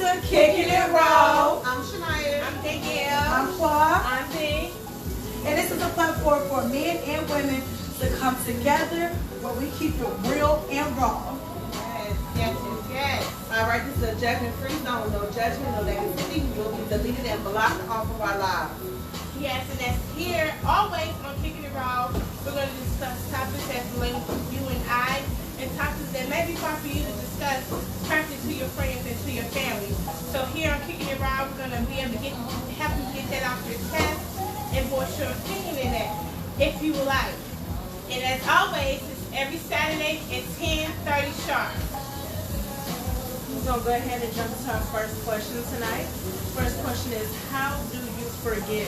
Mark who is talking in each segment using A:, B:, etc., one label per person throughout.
A: to Kickin It RAW.
B: I'm Shania.
C: I'm Danielle.
A: I'm Qua.
C: I'm P.
A: And this is a platform for men and women to come together where we keep it real and raw.
B: Yes. All right, this is a judgment-free zone. No judgment, no negativity. You will be deleted and blocked off of our lives.
C: Yes, and that's here always on Kickin It RAW. We're going to discuss topics that's related to you and I, and topics that may be fun for you to discuss, especially to your friends and to your family. So here on Kickin It RAW, we're going to be able to help you get that off your chest and voice your opinion in that, if you would like. And as always, it's every Saturday at 10:30 sharp.
D: We're going to go ahead and jump to our first question tonight. First question is, how do you forgive?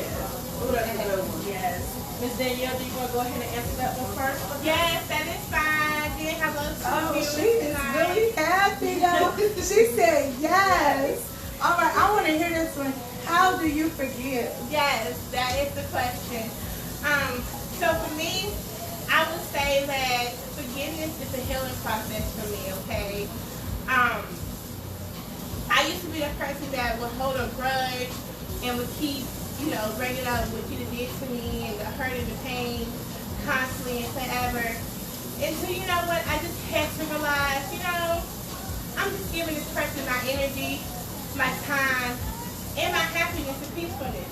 B: Ooh, that's a good one.
D: Yes. Ms. Danielle, do you want to go ahead and answer that one first?
C: Yes, that is fine. Then hello to
A: Oh,
C: you
A: she is
C: tonight.
A: really happy though. She said yes. All right, I want to hear this one. How do you forgive?
C: Yes, that is the question. So for me, I would say that forgiveness is a healing process for me, okay? I used to be the person that would hold a grudge and would keep, bringing up what you did to me and the hurt and the pain constantly and forever. Until, you know what, I just had to realize, I'm just giving this person my energy, my time, and my happiness and peacefulness.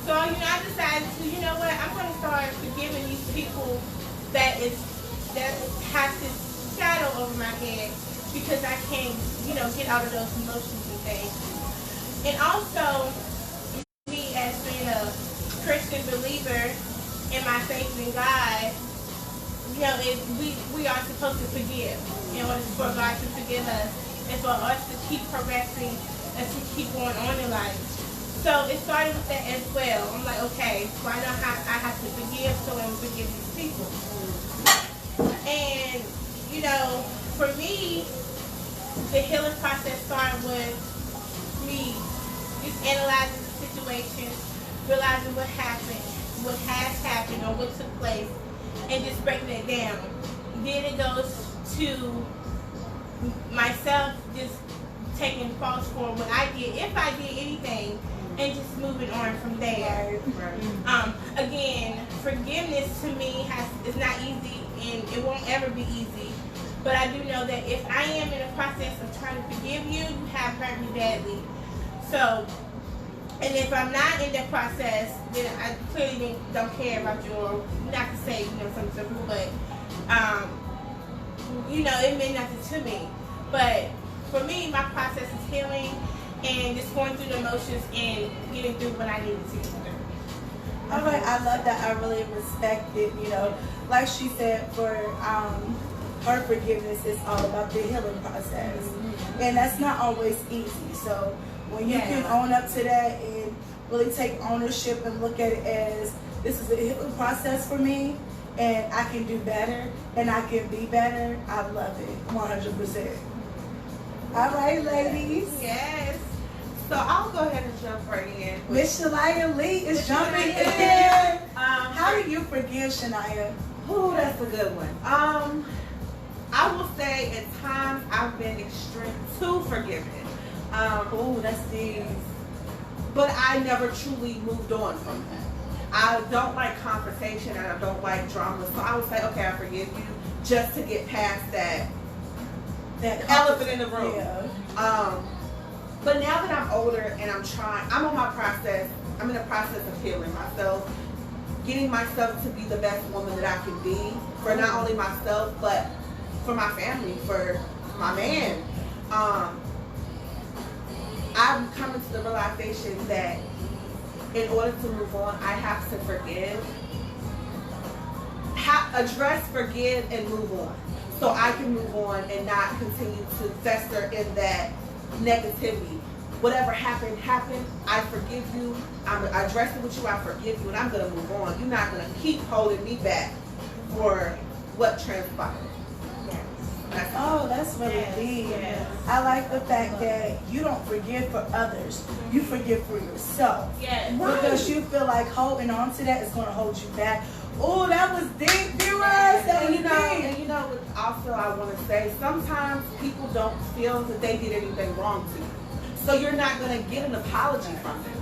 C: So, I decided to, I'm going to start forgiving these people that has this shadow over my head because I can't, get out of those emotions and things. And also, me as being a Christian believer in my faith in God, we are supposed to forgive in order for God to forgive us and for us to keep progressing and to keep going on in life. So it started with that as well. I'm like, okay, so I know how I have to forgive so I will forgive these people. And, for me, the healing process started with me just analyzing the situation, realizing what happened, what has happened, or what took place, and just breaking it down. Then it goes to myself just taking fault for what I did, if I did anything, and just moving on from there.
B: Right.
C: Again, forgiveness to me is not easy, and it won't ever be easy. But I do know that if I am in the process of trying to forgive you, you have hurt me badly. So, and if I'm not in that process, then I clearly don't care about you, or not to say, something simple, but, it meant nothing to me. But for me, my process is healing and just going through the emotions and getting through what I needed to get through.
A: All right, I love that. I really respect it. Like she said, for her forgiveness is all about the healing process, and that's not always easy. So when you can own up to that and really take ownership and look at it as this is a healing process for me, and I can do better and I can be better, I love it 100%. All right, ladies.
C: Yes.
B: So I'll go ahead and jump right in.
A: Miss Shania Lee is jumping in. How do you forgive, Shania?
B: Ooh, that's a good one. I will say at times I've been extreme too forgiving.
A: Ooh, that's deep.
B: But I never truly moved on from that. I don't like confrontation and I don't like drama. So I would say, okay, I forgive you just to get past that elephant in the room.
A: Yeah.
B: But now that I'm older and I'm on my process, I'm in the process of healing myself, getting myself to be the best woman that I can be for not only myself, but for my family, for my man. I'm coming to the realization that in order to move on, I have to forgive, address, forgive, and move on. So I can move on and not continue to fester in that negativity. Whatever happened. I forgive you. I'm addressing with you. I forgive you, and I'm gonna move on. You're not gonna keep holding me back for what transpired.
A: Oh, that's really deep.
C: Yes.
A: I like the fact that you don't forgive for others. You forgive for yourself.
C: Yes.
A: Because you feel like holding on to that is going to hold you back. Oh, that was deep, viewers. That was deep.
B: And also I want to say, sometimes people don't feel that they did anything wrong to you. So you're not gonna get an apology from them.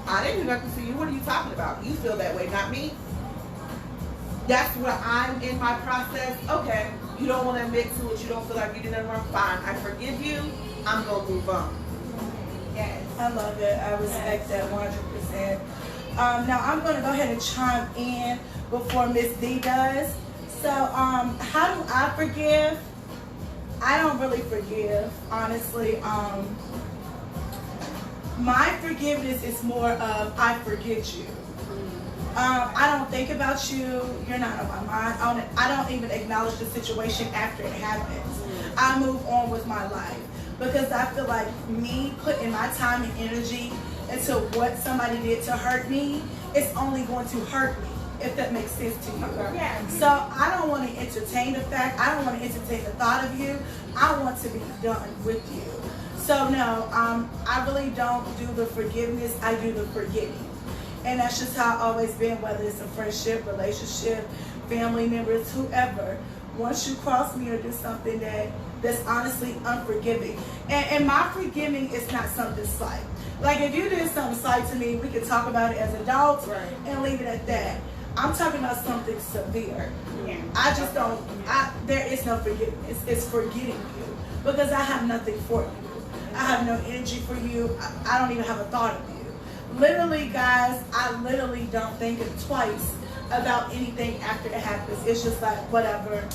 B: I didn't do nothing to you. What are you talking about? You feel that way, not me. That's where I'm in my process. Okay, you don't want to admit to it. You don't feel like you did nothing wrong. Fine, I forgive you. I'm gonna move on.
A: Yes, I love it. I respect that 100%. Now I'm gonna go ahead and chime in before Miss D does. So, how do I forgive? I don't really forgive, honestly. My forgiveness is more of I forget you. I don't think about you. You're not on my mind. I don't even acknowledge the situation after it happens. I move on with my life because I feel like me putting my time and energy into what somebody did to hurt me, it's only going to hurt me, if that makes sense to you.
C: Yeah.
A: So I don't want to entertain the fact. I don't want to entertain the thought of you. I want to be done with you. So no, I really don't do the forgiveness. I do the forgetting. And that's just how I've always been, whether it's a friendship, relationship, family members, whoever. Once you cross me or do something that's honestly unforgiving. And my forgiving is not something slight. Like if you did something slight to me, we could talk about it as adults and leave it at that. I'm talking about something severe.
C: Yeah.
A: I just don't, there is no forgiveness. It's forgetting you because I have nothing for you. I have no energy for you. I don't even have a thought of you. Literally, guys, I literally don't think it twice about anything after it happens. It's just like, whatever.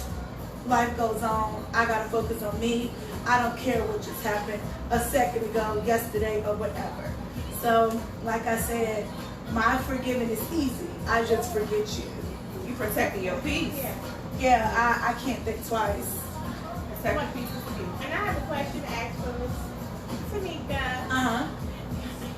A: Life goes on. I got to focus on me. I don't care what just happened a second ago, yesterday, or whatever. So, like I said, my forgiving is easy. I just forget you.
B: You protecting your peace.
A: Yeah, I can't think twice.
B: Protect peace is key.
C: And I have a question to ask for Miss Tamika.
A: Uh-huh.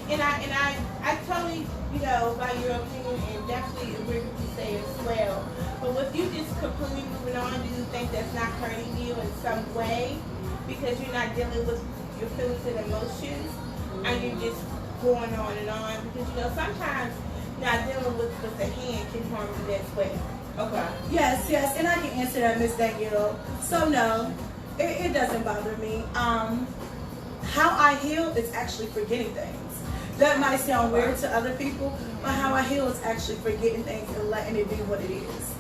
C: And I totally, value your opinion and definitely agree with what you say as well. But with you just completely moving on, do you think that's not hurting you in some way because you're not dealing with your feelings and emotions, and you're just going on and on? Because sometimes not dealing with the hand can harm you as well.
B: Okay.
A: Yes, and I can answer that, Miss Danielle. So no, it doesn't bother me. How I heal is actually forgetting things. That might sound weird to other people, but how I heal is actually forgetting things and letting it be what it is.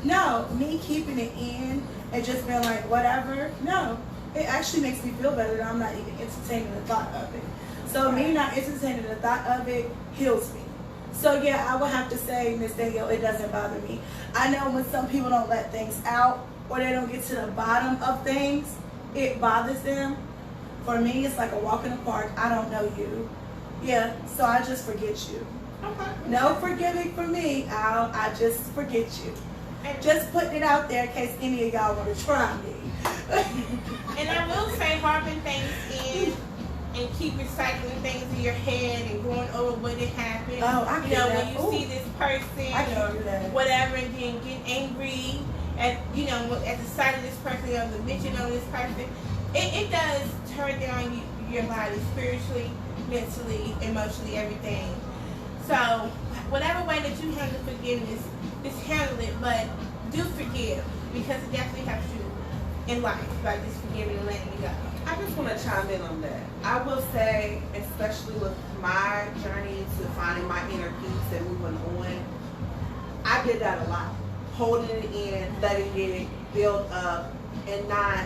A: No, me keeping it in and just being like, whatever, no. It actually makes me feel better that I'm not even entertaining the thought of it. So me not entertaining the thought of it heals me. So yeah, I would have to say, Miss Danielle, it doesn't bother me. I know when some people don't let things out or they don't get to the bottom of things, it bothers them. For me, it's like a walk in the park. I don't know you. Yeah, so I just forget you.
C: Okay.
A: No forgiving for me. I just forget you. And just putting it out there in case any of y'all want to try me.
C: And I will say, harping things in and keep recycling things in your head and going over what it happened.
A: Oh, I get that.
C: When you see this person
A: I can do that.
C: whatever, and then get angry at at the sight of this person or the mention of this person, it does turn down your body spiritually, mentally, emotionally, everything. So whatever way that you handle forgiveness, just handle it, but do forgive because it definitely helps you in life by just forgiving and letting it go.
B: I just want to chime in on that. I will say, especially with my journey to finding my inner peace and moving on, I did that a lot. Holding it in, letting it build up, and not,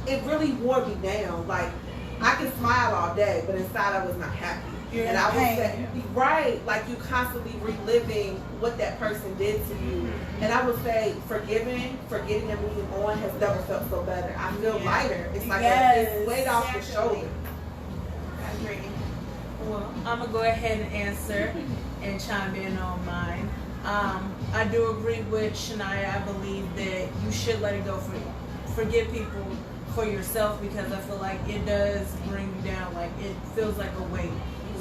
B: it really wore me down. Like, I could smile all day, but inside I was not happy.
A: You're
B: and
A: in
B: I
A: pain.
B: would say, right, like you constantly reliving what that person did to you. And I would say forgiving, forgetting and moving on has never felt so better. I feel lighter. It's like it's weight off the shoulder.
C: I agree.
D: Well, I'm gonna go ahead and answer and chime in on mine. I do agree with Shania. I believe that you should let it go. Forgive people for yourself, because I feel like it does bring you down. Like, it feels like a weight.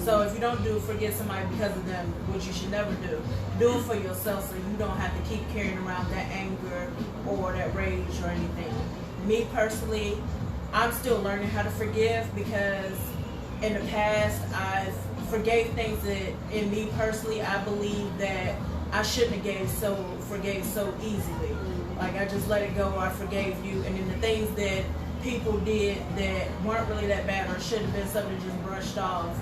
D: So if you don't forget somebody because of them, which you should never do it for yourself, so you don't have to keep carrying around that anger or that rage or anything. Me personally, I'm still learning how to forgive, because in the past I've forgave things that, in me personally, I believe that I shouldn't have forgave so easily. Like, I just let it go, I forgave you, and then the things that people did that weren't really that bad or should have been something just brushed off,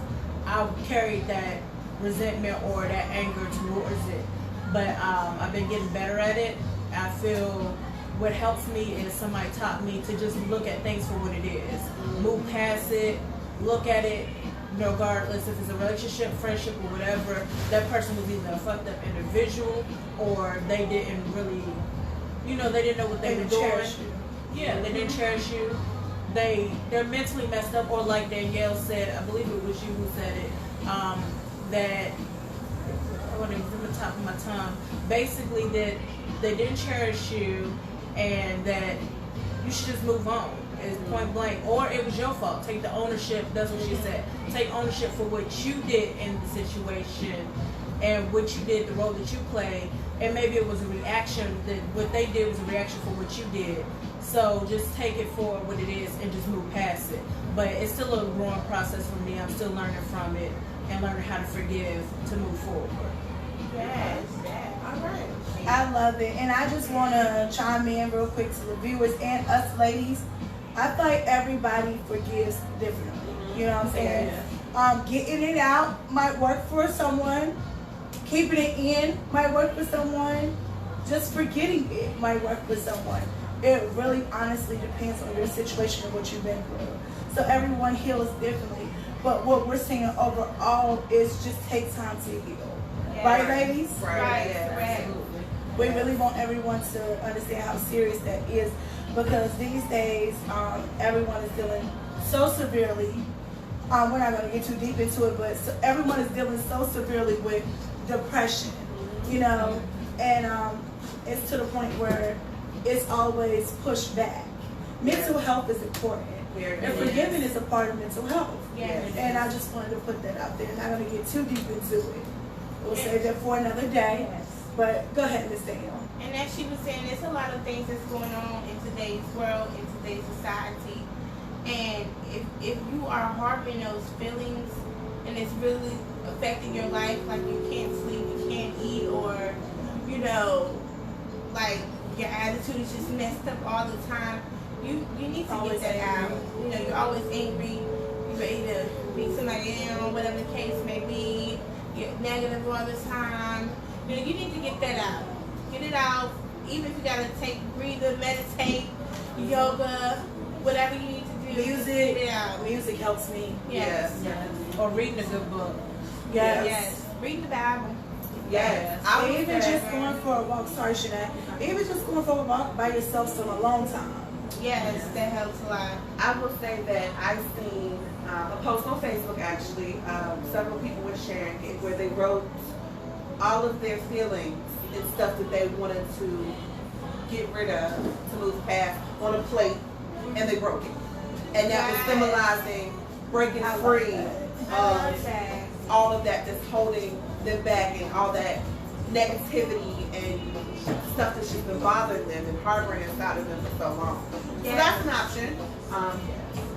D: I carried that resentment or that anger towards it. But I've been getting better at it. I feel what helps me is somebody taught me to just look at things for what it is. Move past it, look at it, regardless if it's a relationship, friendship, or whatever. That person was either a fucked up individual or they didn't really, they didn't know what they were doing. Yeah, they didn't cherish you. They're mentally messed up, or like Danielle said, I believe it was you who said it, that, when it was on the top of my tongue, basically that they didn't cherish you and that you should just move on. It's point blank. Or it was your fault. Take the ownership. That's what she said. Take ownership for what you did in the situation and what you did, the role that you played. And maybe it was a reaction, that what they did was a reaction for what you did. So just take it for what it is and just move past it. But it's still a growing process for me. I'm still learning from it and learning how to forgive to move forward.
C: Yes. All right.
A: I love it. And I just want to chime in real quick to the viewers and us ladies. I feel like everybody forgives differently. You know what I'm saying?
D: Yeah.
A: Getting it out might work for someone. Keeping it in might work for someone. Just forgetting it might work for someone. It really honestly depends on your situation and what you've been through. So everyone heals differently. But what we're saying overall is just take time to heal.
C: Yeah.
A: Right, ladies?
C: Right.
D: Absolutely.
A: We really want everyone to understand how serious that is, because these days everyone is dealing so severely. We're not going to get too deep into it, but everyone is dealing so severely with depression, and it's to the point where it's always pushed back. Mental health is important, and forgiving is a part of mental health.
C: Yes.
A: And I just wanted to put that out there. Not going to get too deep into it. We'll save that for another day. But go ahead, Miss Danielle.
C: And as she was saying, there's a lot of things that's going on in today's world, in today's society. And if you are harboring those feelings and it's really affecting your life, like you can't sleep, you can't eat, or, like your attitude is just messed up all the time, you need to get that out. You're always angry, you're ready to beat somebody down, whatever the case may be, you're negative all the time. You need to get that out. Get it out. Even if you gotta take a breather, meditate, yoga, whatever you need to do.
A: Music.
C: Get it out.
A: Music helps me.
C: Yes.
D: Or reading a good book.
A: Yes.
C: Read the Bible.
B: Yes.
A: Even just going for a walk. Sorry, Shanae. Even just going for a walk by yourself some alone time.
C: Yes, that helps a lot.
B: I will say that I've seen a post on Facebook, actually. Several people were sharing it, where they wrote all of their feelings and stuff that they wanted to get rid of, to move past, on a plate, and they broke it. And that was symbolizing breaking free of all of that that's holding them back, and all that negativity and stuff that's just been bothering them and harboring inside of them for so long. So that's an option.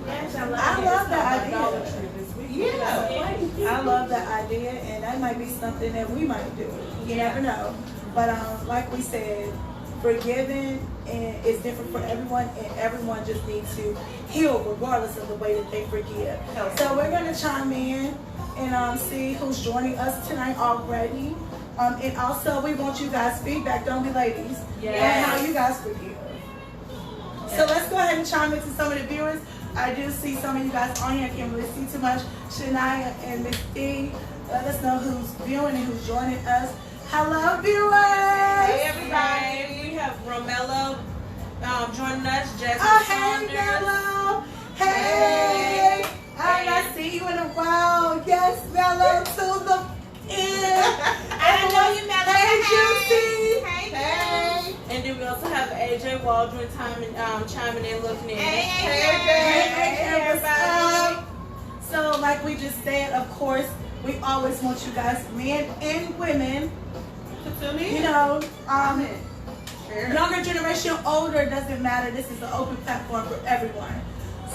C: Yes,
A: I love that idea.
B: Yeah.
A: I love that idea, and that might be something that we might do. You never know. But like we said, forgiving is different for everyone, and everyone just needs to heal regardless of the way that they forgive. So we're going to chime in and see who's joining us tonight already. And also, we want you guys' feedback, don't be ladies, on how you guys forgive. So let's go ahead and chime into some of the viewers. I do see some of you guys on here. I can't really see too much. Shania and Miss D, let us know who's viewing and who's joining us. Hello, viewers.
D: Hey, everybody. We have Romello joining us. Jasmine.
A: Oh, hey, Mello. Hey. I not see you in a while. Yes, Mello, to the end.
C: I know you, Mello.
A: Hey, Juicy.
C: Hey.
D: And then we also have AJ Waldron chiming in, looking in.
A: Hey, everybody. So, like we just said, of course, we always want you guys, men and women,
B: To tune in.
A: younger generation, older, doesn't matter. This is an open platform for everyone.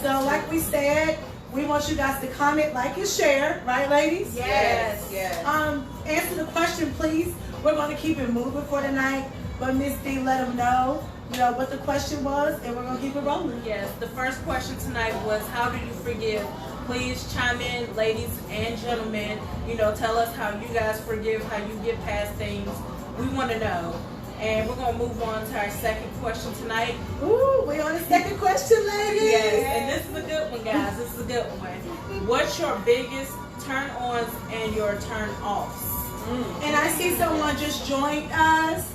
A: So, like we said, we want you guys to comment, like, and share. Right, ladies?
B: Yes.
A: Answer the question, please. We're going to keep it moving for tonight. But Miss D, let them know you know what the question was, and we're gonna keep it rolling.
D: Yes, the first question tonight was, how do you forgive? Please chime in, ladies and gentlemen. You know, tell us how you guys forgive, how you get past things. We want to know. And we're going to move on to our second question tonight.
A: Ooh, we on the second question, ladies.
D: Yes, and this is a good one, guys. This is a good one. What's your biggest turn-ons and your turn-offs?
A: And I see someone just joined us.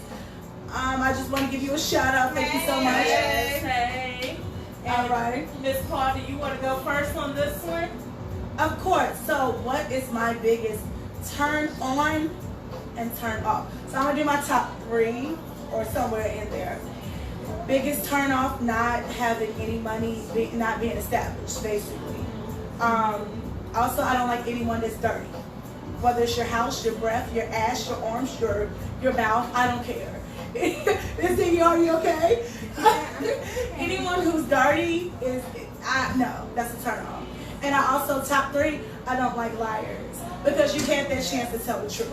A: I just want to give you a shout out. Thank you so much.
D: Yes, hey.
A: All right.
D: Miss Paul, do you want to go first on this one?
A: Of course. So what is my biggest turn on and turn off? So I'm going to do my top 3 or somewhere in there. Biggest turn off, not having any money, not being established, basically. Also, I don't like anyone that's dirty. Whether it's your house, your breath, your ass, your arms, your mouth, I don't care. Are you okay? Anyone who's dirty no, that's a turn off. And I also, top 3, I don't like liars because you get that chance to tell the truth.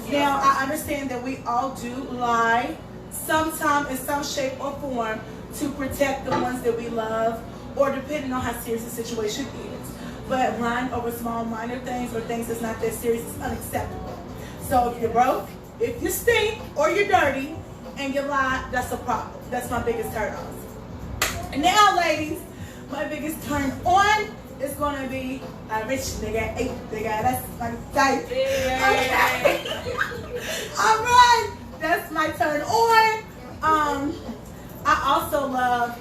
A: Now, I understand that we all do lie sometime in some shape or form to protect the ones that we love, or depending on how serious the situation is. But lying over small, minor things or things that's not that serious is unacceptable. So if you're broke, if you stink, or you're dirty, and you lie, that's a problem. That's my biggest turn off. And now, ladies, my biggest turn on is going to be a rich nigga, 8 nigga. That's my type. Okay. All right. That's my turn on. I also love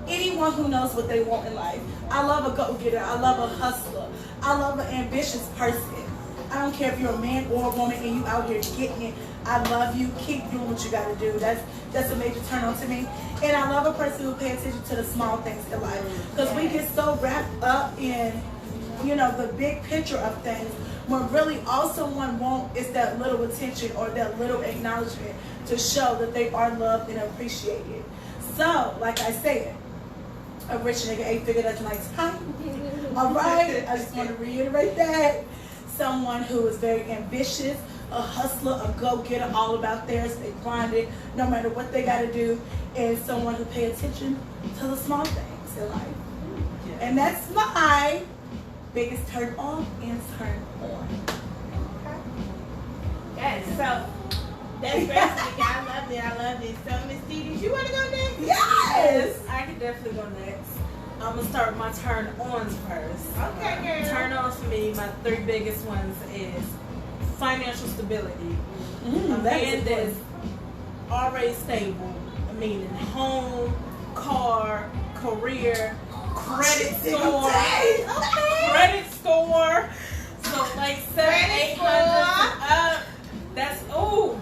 A: anyone who knows what they want in life. I love a go-getter. I love a hustler. I love an ambitious person. I don't care if you're a man or a woman and you out here getting it. I love you. Keep doing what you got to do. That's a major turn on to me. And I love a person who pays attention to the small things in life. Because we get so wrapped up in, you know, the big picture of things, when really all someone wants is that little attention or that little acknowledgement to show that they are loved and appreciated. So, like I said, a rich nigga 8-figure, that's my type. All right? I just want to reiterate that. Someone who is very ambitious, a hustler, a go-getter, all about theirs. They grind it no matter what they got to do. And someone who pay attention to the small things in life. Yeah. And that's my biggest turn off and turn on.
C: Okay. Yes, so that's great. I love it. So, Miss Dee, did you want to go next?
A: Yes!
D: I can definitely go next. I'm going to start with my turn-ons first.
C: Okay, girl.
D: Turn-ons for me, my 3 biggest ones is financial stability. A man that's already stable, meaning home, car, career, credit score. Credit score. So like 700-800 up. That's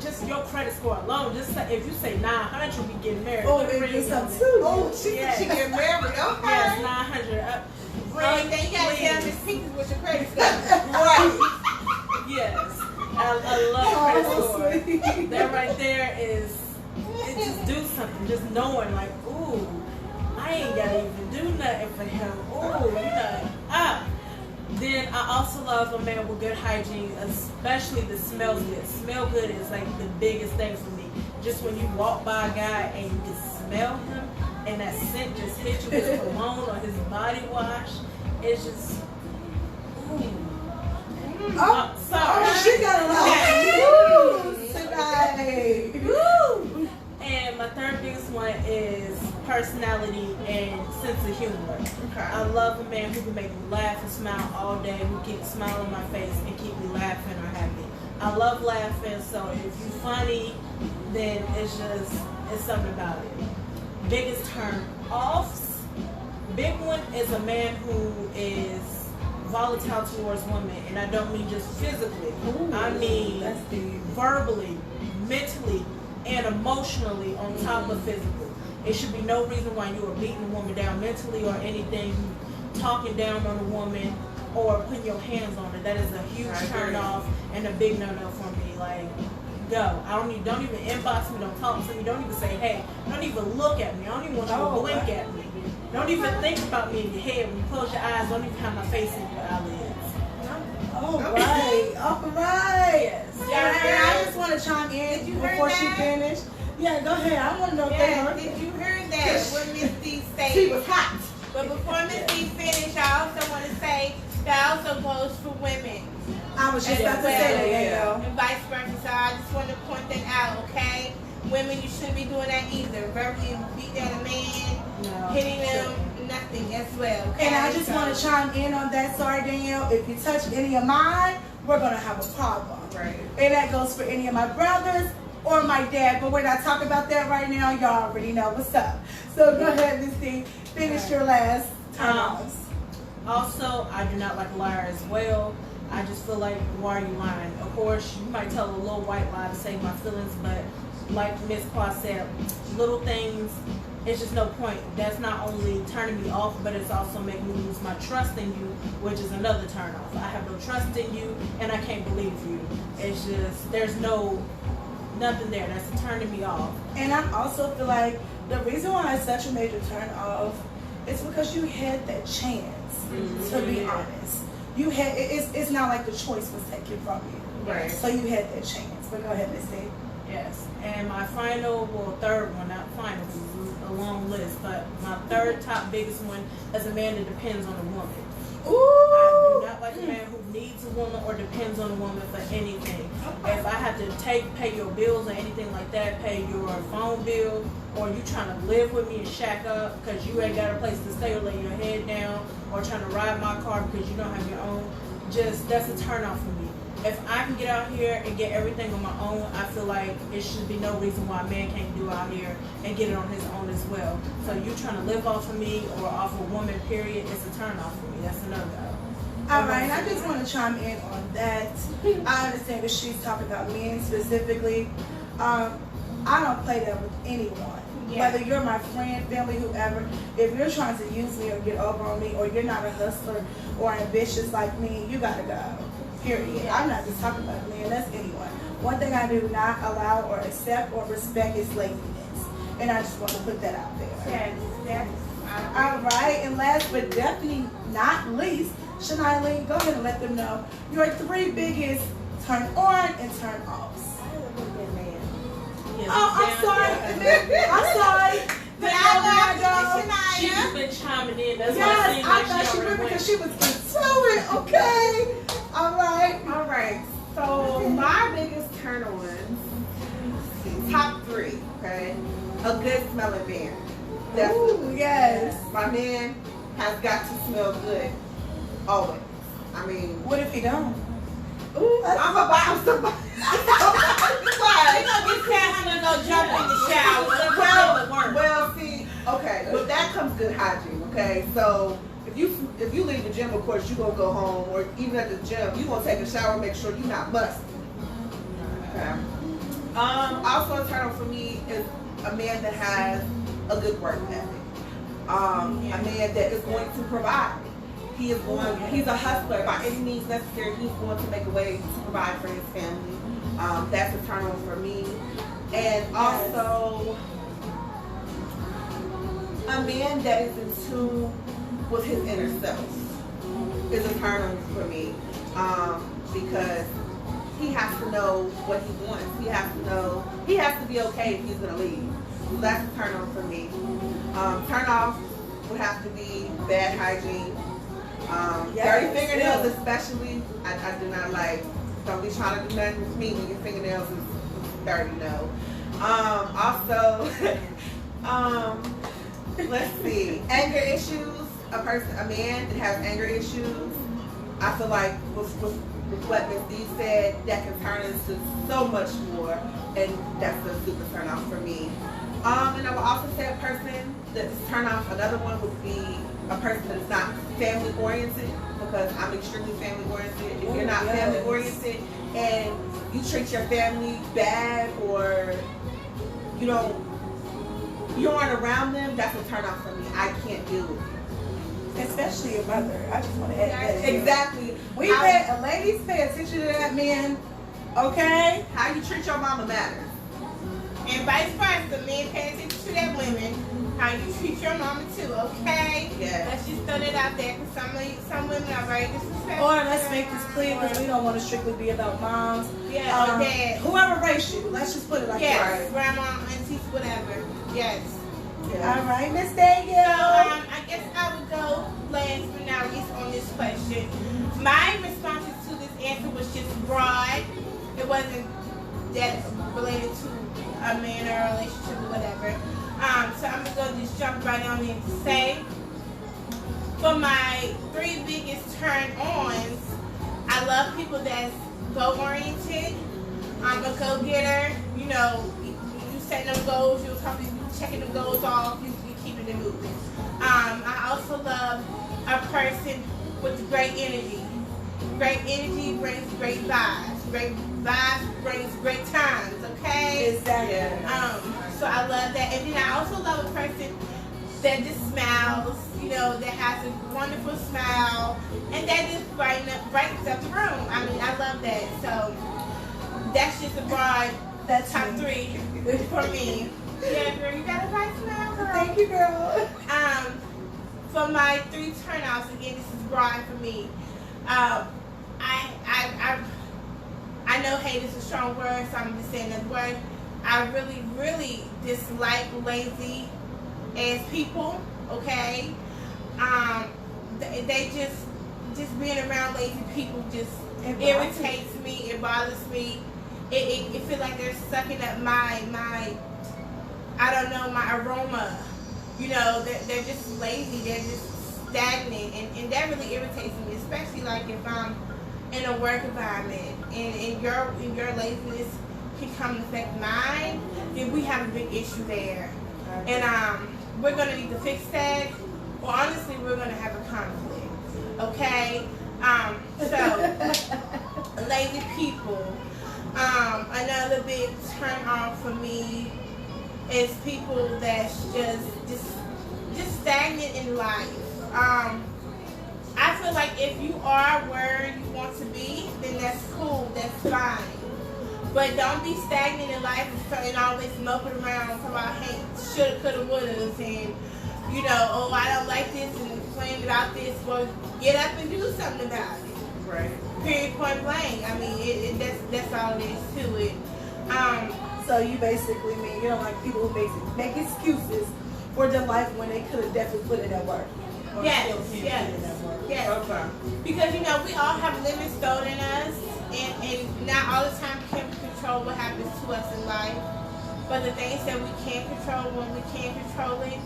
D: just your credit score alone. Just say, if you say 900, we get married.
A: Oh, it is up too.
C: Oh, she get married. Okay.
D: Yes, 900 up.
C: Then you gotta tell Miss Pinky what your credit score. Right.
D: Yes. I love credit score. That right there is, it just do something. Just knowing like, ooh, I ain't gotta even do nothing for him. Ooh, you know, Then I also love a man with good hygiene, especially that smells good. Smell good is like the biggest thing for me. Just when you walk by a guy and you can smell him and that scent just hits you with his cologne or his body wash, it's just, ooh. Sorry.
A: She got a lot. Tonight. Woo.
D: And my 3rd biggest one is personality and sense of humor.
C: Okay.
D: I love a man who can make me laugh and smile all day, who keeps a smile on my face and keep me laughing or happy. I love laughing, so if you're funny, then it's something about it. Biggest turn offs. Big one is a man who is volatile towards women, and I don't mean just physically.
A: Ooh,
D: I mean
A: that's deep.
D: Verbally, mentally, and emotionally on top of physical. It should be no reason why you are beating a woman down mentally or anything, talking down on a woman or putting your hands on her. That is a huge turn off and a big no-no for me. Like, go. Don't even inbox me, don't talk to me, don't even say hey, don't even look at me. I don't even want you to blink at me. Don't even think about me in your head. When you close your eyes, don't even have my face in your eyelids.
A: All right.
D: Yes.
A: And I just want to chime in before she finished Yeah, go ahead. I want to know if they
C: Yeah,
A: heard
C: did
A: it.
C: you hear that? What Miss D said?
B: She was hot.
C: But before Miss D finish, I also want to say that also goes for women
A: I was just
C: as
A: about to say that,
C: well,
A: yeah.
C: and vice versa. So I just want to point that out, okay? Women, you shouldn't be doing that either. Verbally beat down a man,
D: No.
C: hitting them, nothing as well. Okay?
A: And I just
C: So-
A: want to chime in on that. Sorry, Danielle. If you touch any of mine, we're going to have a problem.
B: Right.
A: And that goes for any of my brothers or my dad. But we're not talking about that right now. Y'all already know what's up. So go ahead, Miss D. Finish your last turn-offs.
D: Also, I do not like a liar as well. I just feel like, why are you lying? Of course, you might tell a little white lie to save my feelings, but like Miss Qua said, little things, it's just no point. That's not only turning me off, but it's also making me lose my trust in you, which is another turn off. I have no trust in you, and I can't believe you. It's just, there's nothing there. That's turning me off.
A: And I also feel like the reason why it's such a major turn off is because you had that chance, to be honest. You had, it's not like the choice was taken from you.
B: Right.
A: So you had that chance. But go ahead, Miss D.
D: Yes, and my final, well, third one, not final, this is a long list, but my third top biggest one is a man that depends on a woman. I
A: Ooh!
D: do not like a man who needs a woman or depends on a woman for anything. If I have to pay your bills or anything like that, pay your phone bill, or you trying to live with me and shack up because you ain't got a place to stay or lay your head down, or trying to ride my car because you don't have your own, just, that's a turn off for me. If I can get out here and get everything on my own, I feel like it should be no reason why a man can't do out here and get it on his own as well. So you trying to live off of me or off a woman, period, it's a turn off for me. That's another.
A: All right, and I just want to chime in on that. I understand that she's talking about men specifically. I don't play that with anyone.
C: Yeah.
A: Whether you're my friend, family, whoever, if you're trying to use me or get over on me, or you're not a hustler or ambitious like me, you gotta go. Period. I'm not just talking about men, that's anyone. One thing I do not allow or accept or respect is laziness. And I just want to put that out there.
C: That's
A: All right, and last but definitely not least, Shania Lee, go ahead and let them know your 3 biggest turn on and turn offs.
D: Yes,
A: Oh, I'm sorry. I'm sorry.
C: But
A: I
C: I
D: She's
C: love
D: just been chiming in. That's why it
A: Yes,
D: seems
A: I
D: like
A: thought she
D: already
A: would
D: went.
A: because she was into it, okay? All right.
B: All right. So my biggest turn-ons, top 3. Okay. A good smelling man. Definitely.
A: Ooh, yes.
B: My man has got to smell good. Always. I mean,
A: What if you don't?
B: ooh, I'm about somebody.
C: go jump in the shower.
B: Well, see, okay, with that comes good hygiene. Okay, so if you leave the gym, of course you gonna go home, or even at the gym, you gonna take a shower, make sure you're not musty. Okay. Also a turn on for me is a man that has a good work ethic. A man that is going to provide. He's a hustler by any means necessary. He's going to make a way to provide for his family. That's a turn on for me. And also a man that is in tune with his inner self is a turn on for me. Because he has to know what he wants. He has to be okay if he's gonna leave. So that's a turn on for me. Turn off would have to be bad hygiene. Dirty fingernails especially, I do not like. Don't be trying to do nothing with me when your fingernails is dirty, no. Also, let's see, anger issues. A man that has anger issues, I feel like with what Ms. D said, that can turn into so much more, and that's a super turn off for me. And I would also say a person that's turn off, another one would be a person that's not family oriented, because I'm extremely family oriented. If you're not family oriented and you treat your family bad, or you aren't around them, that's a turn off for me. I can't deal with it.
A: Especially your mother. I just want to add that.
B: Exactly.
A: Ladies, pay attention to that, men. Okay?
B: How you treat your mama matters.
C: And vice versa, men pay attention to their women. how you treat your mama too, okay?
B: Yeah.
C: Let's just throw that out there, because some women are very disrespectful.
A: Or let's make this clear, because we don't want to strictly be about moms.
C: Yeah, or dad.
A: Whoever raised you, let's just put it like
C: Yes,
A: that.
C: grandma, aunties, whatever. Yes.
A: All right, Miss Daniel.
C: I guess I would go last but not least on this question. My responses to this answer was just broad. It wasn't that related to a man or a relationship or whatever. So I'm gonna go just jump right on in to say, for my 3 biggest turn-ons, I love people that's goal-oriented. I'm a go-getter. You know, you setting them goals, you're checking them goals off, you keeping it moving. I also love a person with great energy. Great energy brings great vibes. Great vibes brings great times, okay?
A: Exactly.
C: So I love that. And then I also love a person that just smiles, you know, that has a wonderful smile, and that just brightens up the room. I mean, I love that. So that's just a broad top 3 for me. Yeah, girl, you got a nice smile, girl.
A: Thank you, girl.
C: For my 3 turnouts, again, this is broad for me. I know hate is a strong word, so I'm just saying that word. I really, really dislike lazy ass people. Okay, they just being around lazy people just irritates me. It bothers me. It feels like they're sucking up my I don't know, my aroma. You know, they're just lazy. They're just stagnant, and that really irritates me, especially like if I'm in a work environment and your laziness can come and affect mine, then we have a big issue there. And we're gonna need to fix that, or honestly we're gonna have a conflict. Okay? So lazy people. Another big turn off for me is people that's just stagnant in life. I feel like if you are where you want to be, then that's cool, that's fine. But don't be stagnant in life and always moping around talking about, hey, shoulda, coulda, wouldas, and you know, oh, I don't like this, and complain about this. Well, get up and do something about it.
B: Right.
C: Period, point blank. I mean, that's all there is to it.
A: So you basically mean you don't like people who make excuses for their life when they could have definitely put it at work.
C: Yes.
B: Okay.
C: Because, you know, we all have limits thrown in us, and not all the time can we control what happens to us in life. But the things that we can control, when we can control it,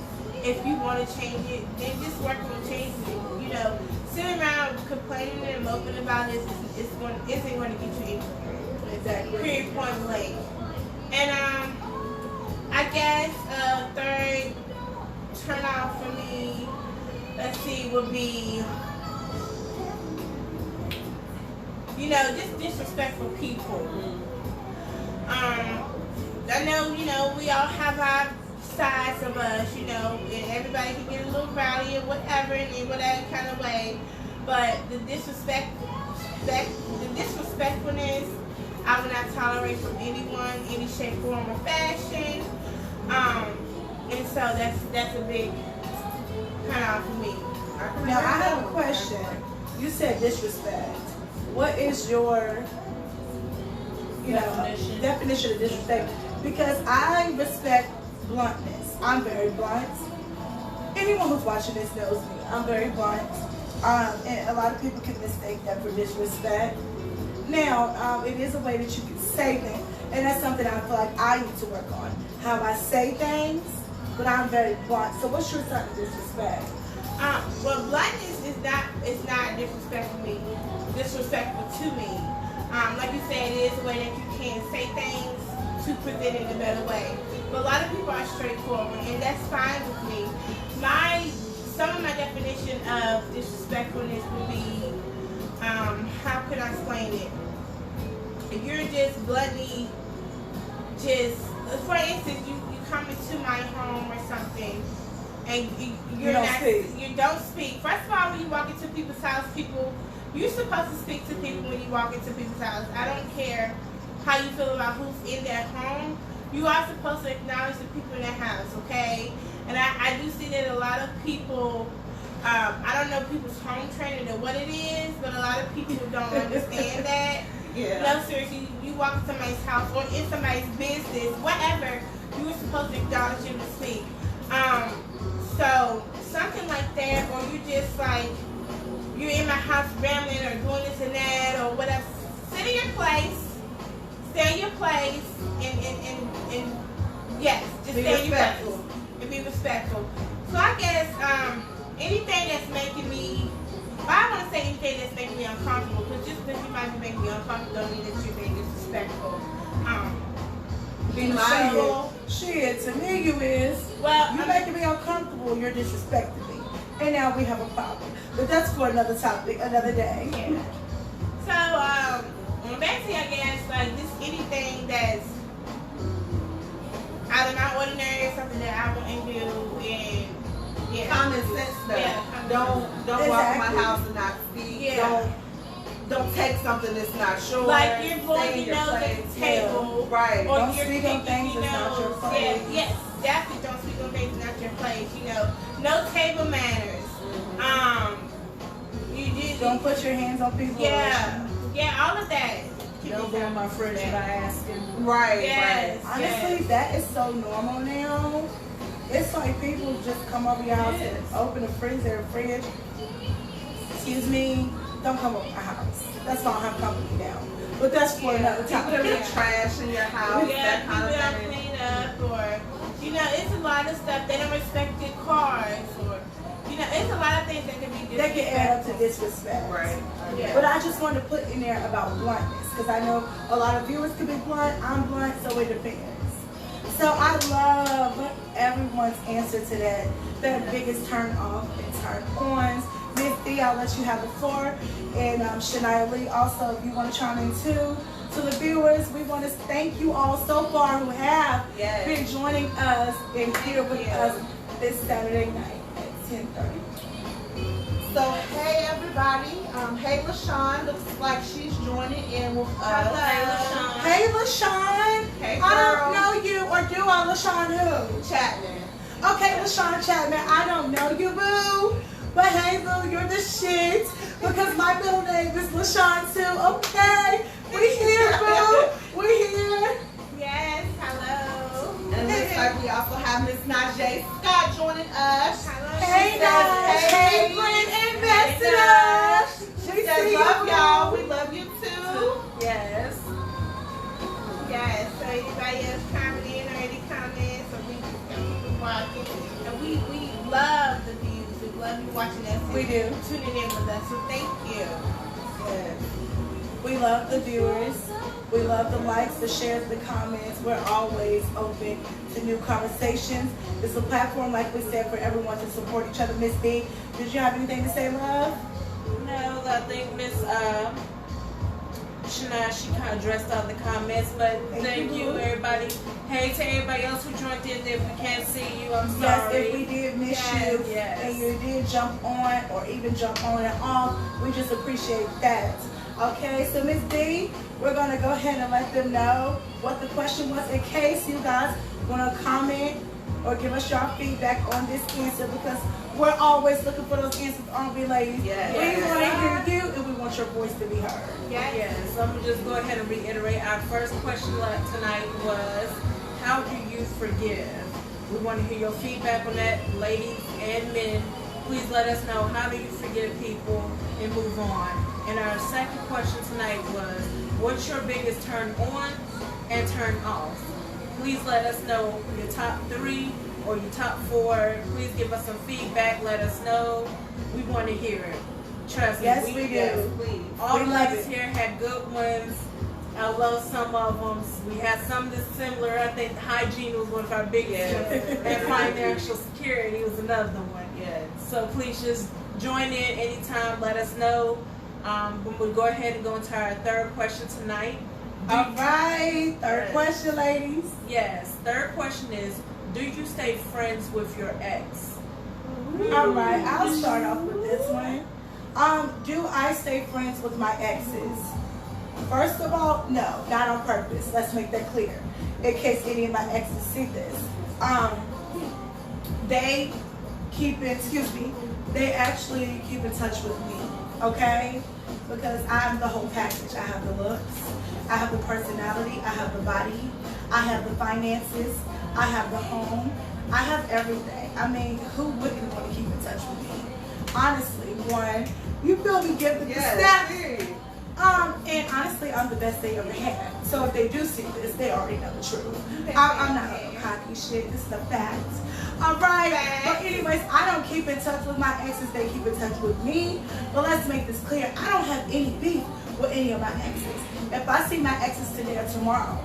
C: if you want to change it, then just work on changing it. You know, sitting around complaining and moping about it isn't going to get you anywhere.
A: Exactly.
C: Period, point blank. And I guess third turn off for me, let's see, would be, you know, just disrespectful people. I know, you know, we all have our sides of us, you know, and everybody can get a little rowdy or whatever in whatever kind of way. But the disrespectfulness, I will not tolerate from anyone, any shape, form, or fashion. And so that's a big turn off for me.
A: Now I have a question. You said disrespect. What is your definition of disrespect? Because I respect bluntness. I'm very blunt. Anyone who's watching this knows me. I'm very blunt. And a lot of people can mistake that for disrespect. Now, it is a way that you can say things, and that's something I feel like I need to work on. How I say things, but I'm very blunt. So what's your type of disrespect?
C: Well, bluntness is not disrespectful to me. Like you said, it is a way that you can say things to present it in a better way. But a lot of people are straightforward, and that's fine with me. Some of my definition of disrespectfulness would be, how can I explain it? If you're just bluntly, for instance, you come into my home or something, and you don't speak. First of all, when you walk into people's house, you're supposed to speak to people when you walk into people's house. I don't care how you feel about who's in their home. You are supposed to acknowledge the people in their house, okay? And I do see that a lot of people, I don't know people's home training or what it is, but a lot of people don't understand that.
B: Yeah.
C: No, seriously, you walk in somebody's house or in somebody's business, whatever, you were supposed to acknowledge them to speak. So something like that, or you just like, you're in my house rambling or doing this and that or whatever. Sit in your place, stay in your place, and yes, just
B: Be
C: stay in your place
B: respectful.
C: and be respectful. So I guess anything that's making me, I want to say anything that's making me uncomfortable, because just because you might be making me uncomfortable don't mean that you're being disrespectful. Be mindful.
A: Shit, to me you is.
C: Well,
A: You're making me uncomfortable, you're disrespecting me. And now we have a problem. But that's for another topic, another day.
C: Yeah. So, basically, I guess, like, just anything that's out of my ordinary, something that I wouldn't do, and, yeah.
B: Common sense stuff.
C: Yeah.
B: Don't walk in my
A: Exactly.
B: house and not speak.
C: Yeah.
B: Don't take something that's not sure.
C: Like, you're
B: Stay
C: blowing
B: in
C: your nose at
B: place.
C: the table.
B: Right.
C: Or
A: Don't
C: you're
A: speak on things
C: picking
A: that's not your
C: nose.
A: place.
C: Yeah, yes, definitely don't speak on things that's not your place. You know, no table manners. You just
A: Don't put your hands on people.
C: yeah, all of that.
D: Don't go in my fridge without asking.
B: Right.
C: Yes.
B: Right.
A: Honestly, that is so normal now. It's like people just come over your house and open the freezer or fridge. Excuse me, don't come over my house. That's why I have company now. But that's for another
B: People
A: topic.
B: that leave trash in your house,
C: Yeah,
B: that kind
C: people
B: of
C: don't
B: thing.
C: clean up, or you know, it's a lot of stuff. They don't respect your cars, or you know, it's a lot of things that can be
A: That can add up to
C: disrespectful.
A: disrespect.
B: Right.
C: Yeah.
A: But I just wanted to put in there about bluntness, because I know a lot of viewers can be blunt. I'm blunt, so it depends. So I love everyone's answer to that. Their biggest turn off and turn ons. Miss D, I'll let you have the floor. And Shania Lee, also, if you want to chime in too. To the viewers, we want to thank you all so far who have
B: Yes.
A: been joining us and here with us this Saturday night at 10:30.
B: So hey everybody, hey LaShawn, looks like she's joining in with us.
A: Hey, LaShawn.
B: Hey,
A: I don't
B: girl.
A: know you, or do I, LaShawn who?
B: Chapman.
A: Okay, LaShawn Chapman, I don't know you, boo. But hey, boo, you're the shit. Because my middle name is LaShawn too, okay? We here, boo. We here.
C: Yes, hello.
B: And it looks like we also have Miss Najee Scott joining us.
C: Hello.
A: Hey,
B: She
A: guys.
B: says,
A: Hey,
B: hey.
A: friend ambassador.
B: She
A: We
B: says,
A: see you,
B: love
A: boo.
B: y'all, we love you too.
D: Yes.
C: Yes, so anybody else chiming in or any comments, so we just got people watching. And we love the views. We love you watching us. And
A: We do.
C: tuning in with us. So thank you.
B: Yes.
A: We love the viewers. We love the likes, the shares, the comments. We're always open to new conversations. It's a platform, like we said, for everyone to support each other. Miss D, did you have anything to say, love?
D: No, I think Miss Shania, she kind of dressed out the comments, but thank you everybody. Hey to everybody else who joined in. If we can't see you, I'm
A: Yes,
D: sorry.
A: if we did miss
D: Yes,
A: you
D: yes.
A: and you did jump on or even jump on and off, we just appreciate that. Okay, so Miss D, we're going to go ahead and let them know what the question was in case you guys want to comment or give us your feedback on this answer, because we're always looking for those answers, aren't we, ladies?
B: Yes.
A: We want to hear you and we want your voice to be heard.
D: Yes, I'm gonna just go ahead and reiterate. Our first question tonight was, how do you forgive? We want to hear your feedback on that, ladies and men. Please let us know, how do you forgive people and move on? And our second question tonight was, what's your biggest turn on and turn off? Please let us know your top 3 or your top 4. Please give us some feedback. Let us know. We want to hear it. Trust me.
A: Yes, we do.
B: Yes, please.
D: All
A: We
D: the
A: love
D: ladies
A: it.
D: here had good ones. I love some of them. We had some that's similar. I think hygiene was one of our biggest ones. And financial security was another one.
B: Yes.
D: So please just join in anytime. Let us know. We'll go ahead and go into our third question tonight.
A: All right, third question, ladies.
D: Yes. Third question is, do you stay friends with your ex?
A: All right, I'll start off with this one. Do I stay friends with my exes? First of all, no, not on purpose. Let's make that clear, in case any of my exes see this. they they actually keep in touch with me, okay? Because I'm the whole package. I have the looks, I have the personality, I have the body, I have the finances, I have the home, I have everything. I mean, who wouldn't want to keep in touch with me? Honestly, one, you feel me, give the snaps. And honestly, I'm the best they ever had. So if they do see this, they already know the truth. I'm not on no cocky shit. This is a fact. All right. But anyways, I don't keep in touch with my exes. They keep in touch with me. But let's make this clear. I don't have any beef with any of my exes. If I see my exes today or tomorrow,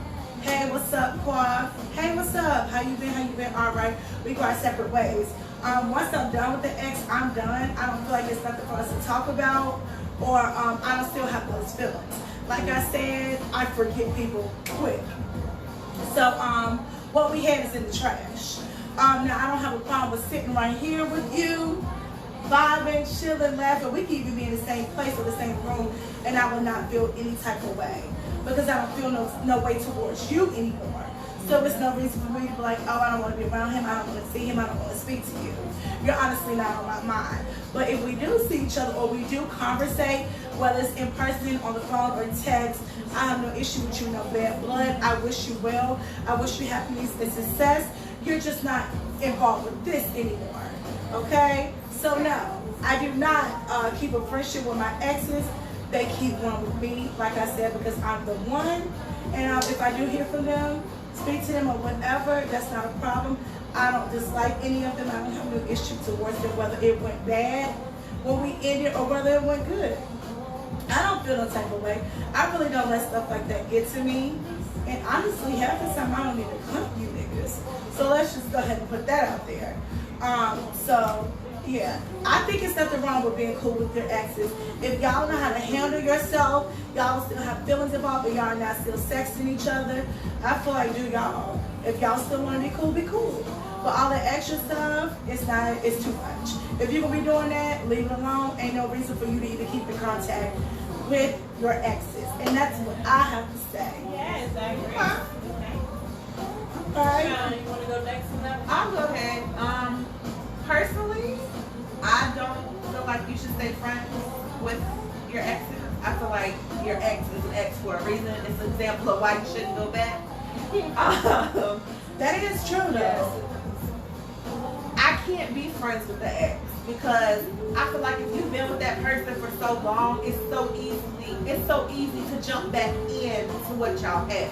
A: hey, what's up, Qua? Hey, what's up? How you been? How you been? All right. We go our separate ways. Once I'm done with the ex, I'm done. I don't feel like there's nothing for us to talk about. Or I don't still have those feelings. Like I said, I forget people quick. So what we had is in the trash. Now I don't have a problem with sitting right here with you, vibing, chilling, laughing. We can even be in the same place or the same room, and I will not feel any type of way because I don't feel no way towards you anymore. So there's no reason for me to be like, oh, I don't want to be around him, I don't want to see him, I don't want to speak to you. You're honestly not on my mind. But if we do see each other or we do conversate, whether it's in person, on the phone, or text, I have no issue with you, no bad blood. I wish you well. I wish you happiness and success. You're just not involved with this anymore, okay? So no, I do not keep a friendship with my exes. They keep one with me, like I said, because I'm the one. And if I do hear from them, speak to them or whatever, that's not a problem. I don't dislike any of them. I don't have no issue towards them, whether it went bad when we ended or whether it went good. I don't feel no type of way. I really don't let stuff like that get to me. And honestly, half the time I don't even come you niggas. So let's just go ahead and put that out there. So yeah, I think it's nothing wrong with being cool with your exes. If y'all know how to handle yourself, y'all still have feelings involved, but y'all are not still sexting each other, I feel like do y'all. If y'all still want to be cool, be cool. But all the extra stuff, it's too much. If you're gonna be doing that, leave it alone. Ain't no reason for you to even keep in contact with your exes. And that's what I have to say.
C: Yes, I agree.
A: Okay.
D: You want to go next on that one?
B: I'll go ahead. Personally, I don't feel like you should stay friends with your exes. I feel like your ex is an ex for a reason. It's an example of why you shouldn't go back.
A: That is true though.
B: Yes. I can't be friends with the ex because I feel like if you've been with that person for so long, it's so easy to jump back into what y'all had.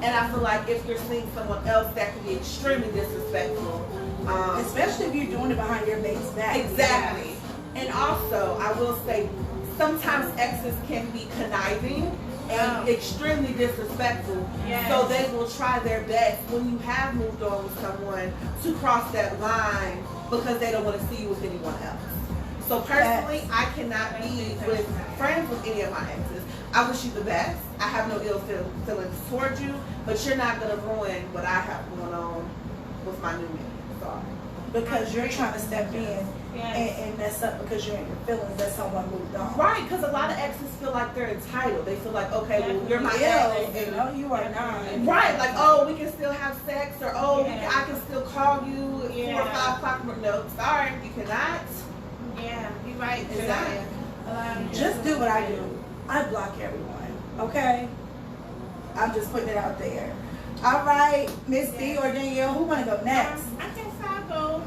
B: And I feel like if you're seeing someone else, that can be extremely disrespectful.
A: Especially if you're doing it behind your mate's back.
B: Exactly. And also, I will say, sometimes exes can be conniving and extremely disrespectful.
C: Yes.
B: So they will try their best when you have moved on with someone to cross that line because they don't want to see you with anyone else. So personally, I cannot be friends with any of my exes. I wish you the best. I have no ill feelings towards you, but you're not going to ruin what I have going on with my new man. Sorry.
A: Because you're trying to step in and mess up because you're in your feelings that someone moved on.
B: Right, because a lot of exes feel like they're entitled. They feel like, okay, well, you're my ex.
A: No, you are not.
B: Right, like, oh, we can still have sex, or oh, I can still call you at 4 or 5 o'clock. No, sorry, you cannot.
C: Yeah, you're right.
B: Exactly.
A: Just do what I do. I block everyone, okay? I'm just putting it out there. All right, Miss D or Danielle, who want to go next?
C: I guess I'll go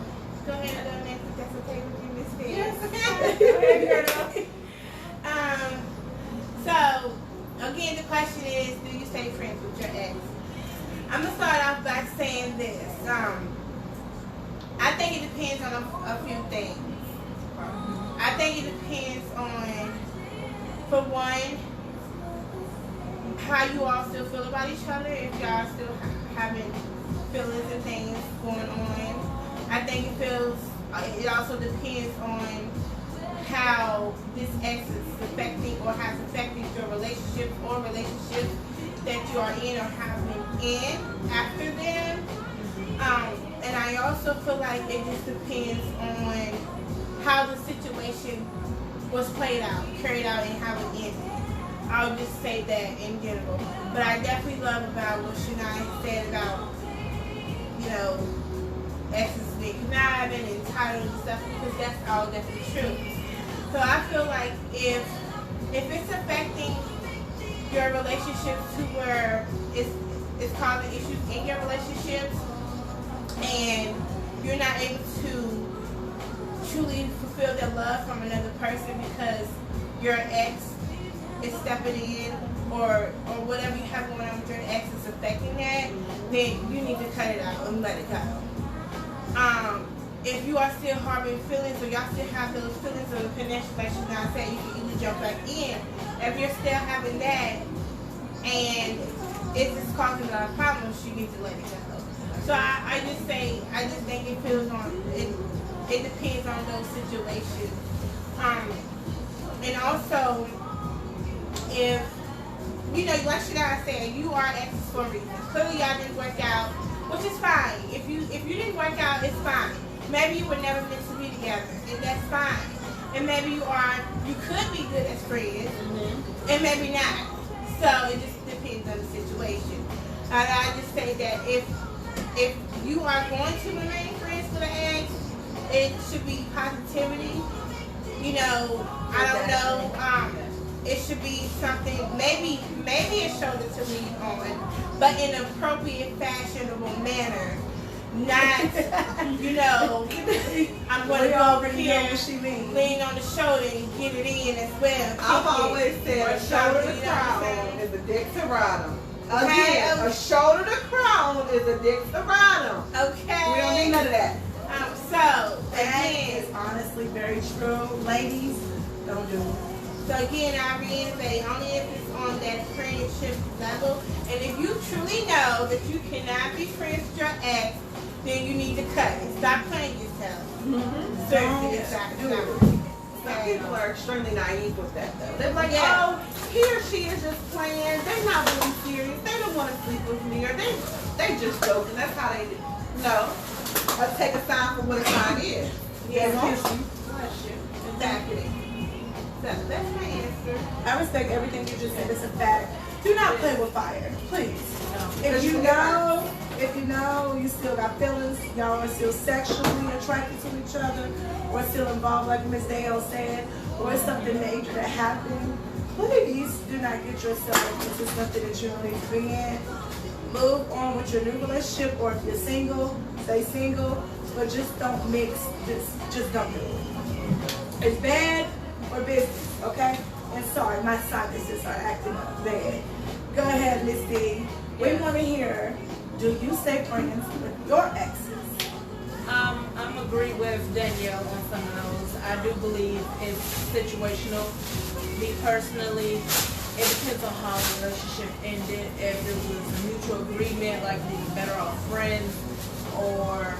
C: ahead and go next if that's okay with you, Miss D.
A: Yes.
C: Go ahead, girl. So, again, the question is, do you stay friends with your ex? I'm going to start off by saying this. I think it depends on a few things. I think it depends on, for one, how you all still feel about each other, if y'all still having feelings and things going on. I think it also depends on how this ex is affecting or has affected your relationships or relationships that you are in or have been in after them. And I also feel like it just depends on how the situation was carried out, and how it ended. I'll just say that in general. But I definitely love about what Shania said about, exes being conniving and entitled and stuff, because that's all definitely true. So I feel like if it's affecting your relationships to where it's causing issues in your relationships, and you're not able to truly fulfill their love from another person because your ex is stepping in, or whatever you have going on with your ex is affecting that, then you need to cut it out and let it go. If you are still harboring feelings, or y'all still have those feelings of connection, like she's not saying, you can either jump back in. If you're still having that and it's just causing a lot of problems, you need to let it go. So I just think it feels on it depends on those situations. And also, if you know, like Shadai said, you are exes for a reason. Clearly, y'all didn't work out, which is fine. If you didn't work out, it's fine. Maybe you were never meant to be together, and that's fine. And maybe you could be good as friends, and maybe not. So it just depends on the situation. I just say that if you are going to remain friends with an ex, it should be positivity. You know, I don't know. It should be something, maybe a shoulder to lean on, but in an appropriate, fashionable manner. Not, you know, I'm going to go over here, lean on the shoulder and get it in as well.
B: I've always said a shoulder to crown is a dick to ride 'em. Again, a shoulder to crown is a dick to ride 'em.
C: Okay.
B: We don't need none of that.
C: So,
A: That
C: again,
A: is honestly very true. Ladies, don't do it.
C: So again, I reiterate, only if it's on that friendship level. And if you truly know that you cannot be friends with your ex, then you need to cut it. Stop playing yourself. Seriously, stop
B: do it.
C: it.
B: Some people are extremely naive with that, though. They're like,
C: Yeah.
B: oh, he or she is just playing. They're not really serious. They don't want to sleep with me, or they just joking. That's how they do. No, let's take a sign for what a sign is.
C: Yeah.
B: Bless you.
C: Exactly. So that's my answer.
A: I respect everything you just said. It's a fact. Do not play with fire, please.
D: No.
A: If you know you still got feelings, y'all are still sexually attracted to each other, or still involved, like Miss Dale said, or it's something major that happened, please do not get yourself into something that you don't need to be in. Move on with your new relationship, or if you're single, stay single, but just don't mix. Just don't do it. It's bad or business, okay? And sorry, my sinuses are acting up bad. Go ahead, Miss D. We want to hear, do you stay friends with your exes?
D: I'm agree with Danielle on some of those. I do believe it's situational. Me personally, it depends on how the relationship ended. If it was a mutual agreement, like we were better off friends, or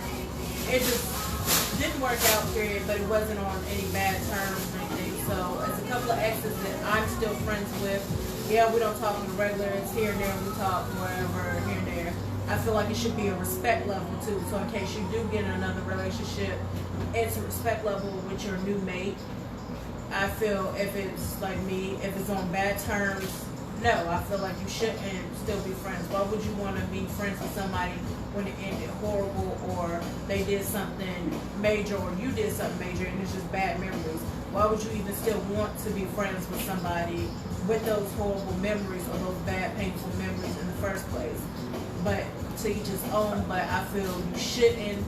D: it just didn't work out, period, but it wasn't on any bad terms or anything. So as a couple of exes that I'm still friends with, yeah, we don't talk on the regular, it's here and there, we talk wherever, here and there. I feel like it should be a respect level too. So in case you do get in another relationship, it's a respect level with your new mate. I feel if it's like me, if it's on bad terms, no, I feel like you shouldn't still be friends. Why would you want to be friends with somebody when it ended horrible, or they did something major, or you did something major and it's just bad memories? Why would you even still want to be friends with somebody with those horrible memories or those bad, painful memories in the first place? But to each his own, but I feel you shouldn't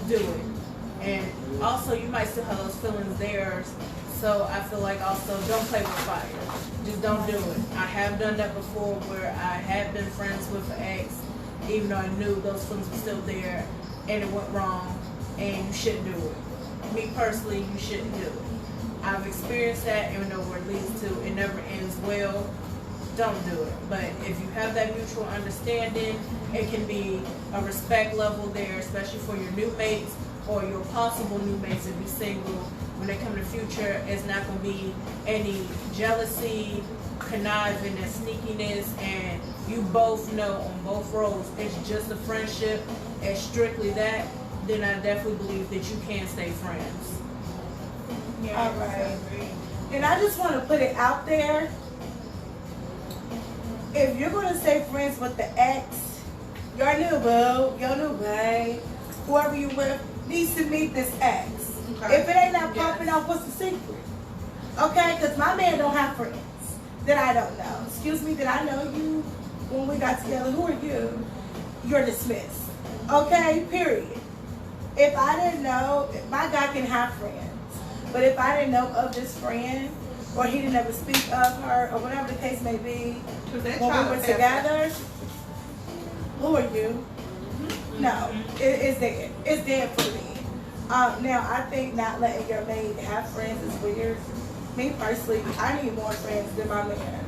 D: do it. And also, you might still have those feelings there. So I feel like also don't play with fire. Just don't do it. I have done that before where I have been friends with an ex, even though I knew those feelings were still there and it went wrong, and you shouldn't do it. Me personally, you shouldn't do it. I've experienced that, even though where it leads to, it never ends well. Don't do it. But if you have that mutual understanding, it can be a respect level there, especially for your new mates or your possible new mates if you're single. When they come in the future, it's not going to be any jealousy, conniving, and sneakiness, and you both know on both roles it's just a friendship, it's strictly that, then I definitely believe that you can stay friends.
C: Yeah,
A: All right. And I just want to put it out there. If you're going to stay friends with the ex, your new boo, your new babe, whoever you with, needs to meet this ex.
B: Okay.
A: If it ain't not popping off, what's the secret? Okay, because my man don't have friends that I don't know. Excuse me, did I know you when we got together? Who are you? You're dismissed. Okay, period. If I didn't know, my guy can have friends. But if I didn't know of this friend, or he didn't ever speak of her, or whatever the case may be, when we were together, who are you? No, it's dead. It's dead for me. Now, I think not letting your maid have friends is weird. Me personally, I need more friends than my man.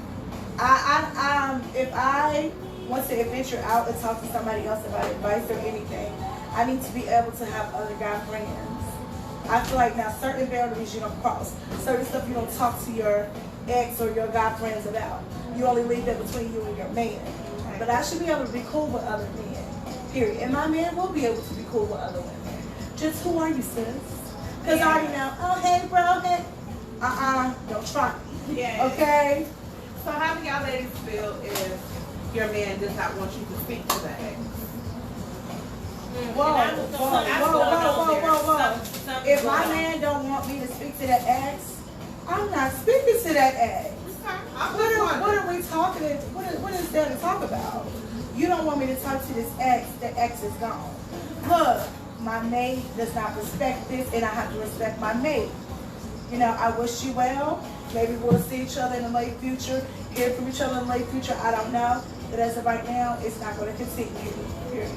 A: If I want to venture out and talk to somebody else about advice or anything, I need to be able to have other guy friends. I feel like now certain boundaries you don't cross. Certain stuff you don't talk to your ex or your guy friends about. You only leave that between you and your man. But I should be able to be cool with other men. Period. And my man will be able to be cool with other women. Just who are you, sis? Because I already know, oh hey bro, hey. Don't try me.
C: Yeah.
A: Okay?
B: So how do y'all ladies feel if your man does not want you to speak to the ex?
A: Whoa. If my man don't want me to speak to that ex, I'm not speaking to that ex. What are we talking? What is there to talk about? You don't want me to talk to this ex. The ex is gone. Look, my mate does not respect this, and I have to respect my mate. You know, I wish you well. Maybe we'll see each other in the late future, hear from each other in the late future. I don't know. But as of right now, it's not going to continue. Period.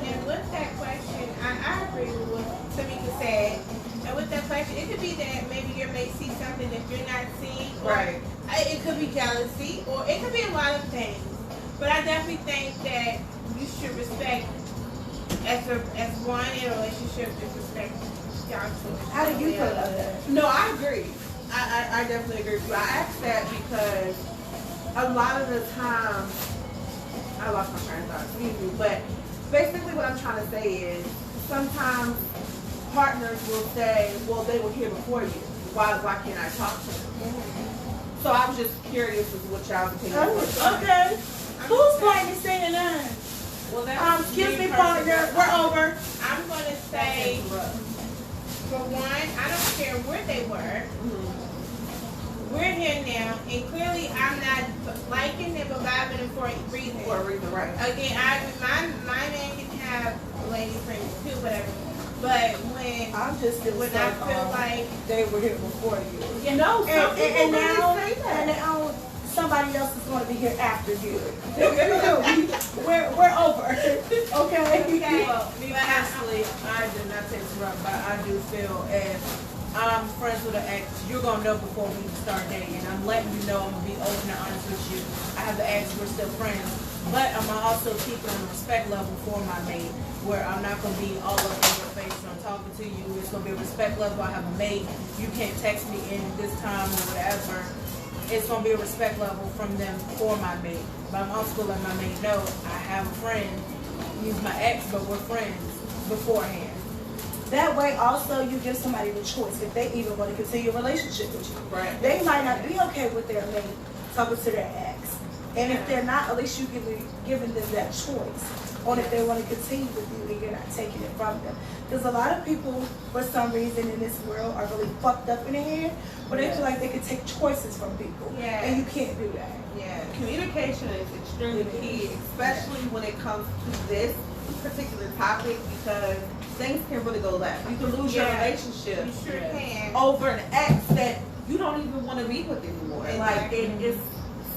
C: And with that question, I agree with what Tamika said. And with that question, it could be that maybe your mate sees something that you're not seeing. Or
B: Right.
C: It could be jealousy, or it could be a lot of things. But I definitely think that you should respect, as one in a relationship, just respect y'all choices.
A: How do you feel about that?
B: No, I agree. I definitely agree with you. I asked that because a lot of the time, I lost my train of thought, excuse me, but basically what I'm trying to say is sometimes partners will say, well, they were here before you. Why can't I talk to them? So I was just curious as to what y'all's opinion was.
A: Okay. Who's playing this thing tonight?
D: Well,
A: Excuse me, partner. We're over.
C: I'm going to say, for one, I don't care where they were. We're here now, and clearly I'm not liking them, but vibing them for a reason.
B: For a reason, right?
C: Again, my man can have lady friends too, whatever. But when
A: I'm just feeling
C: when I feel like
A: they were here before you.
B: You know, some people
A: And now,
B: really say that.
A: and now somebody else is going to be here after you. We're over. Okay.
D: Well, me personally, I did not take this route, but I do feel as I'm friends with an ex, you're gonna know before we even start dating. I'm letting you know, I'm gonna be open and honest with you. I have the ex, we're still friends, but I'm also keeping a respect level for my mate, where I'm not gonna be all up in your face when I'm talking to you. It's gonna be a respect level. I have a mate. You can't text me in this time or whatever. It's gonna be a respect level from them for my mate. But I'm also gonna let my mate know I have a friend. He's my ex, but we're friends beforehand.
A: That way, also, you give somebody the choice if they even want to continue a relationship with you.
B: Right.
A: They might not be okay with their mate talking to their ex. And if they're not, at least you giving them that choice on if they want to continue with you and you're not taking it from them. Because a lot of people, for some reason in this world, are really fucked up in the head, where they feel like they can take choices from people.
C: Yeah.
A: And you can't do that.
C: yeah.
B: Communication is extremely key, especially when it comes to this particular topic, because things can really go left. You can lose your relationship
C: You sure can.
B: over an ex that you don't even want to be with anymore. Like
C: Exactly.
B: it's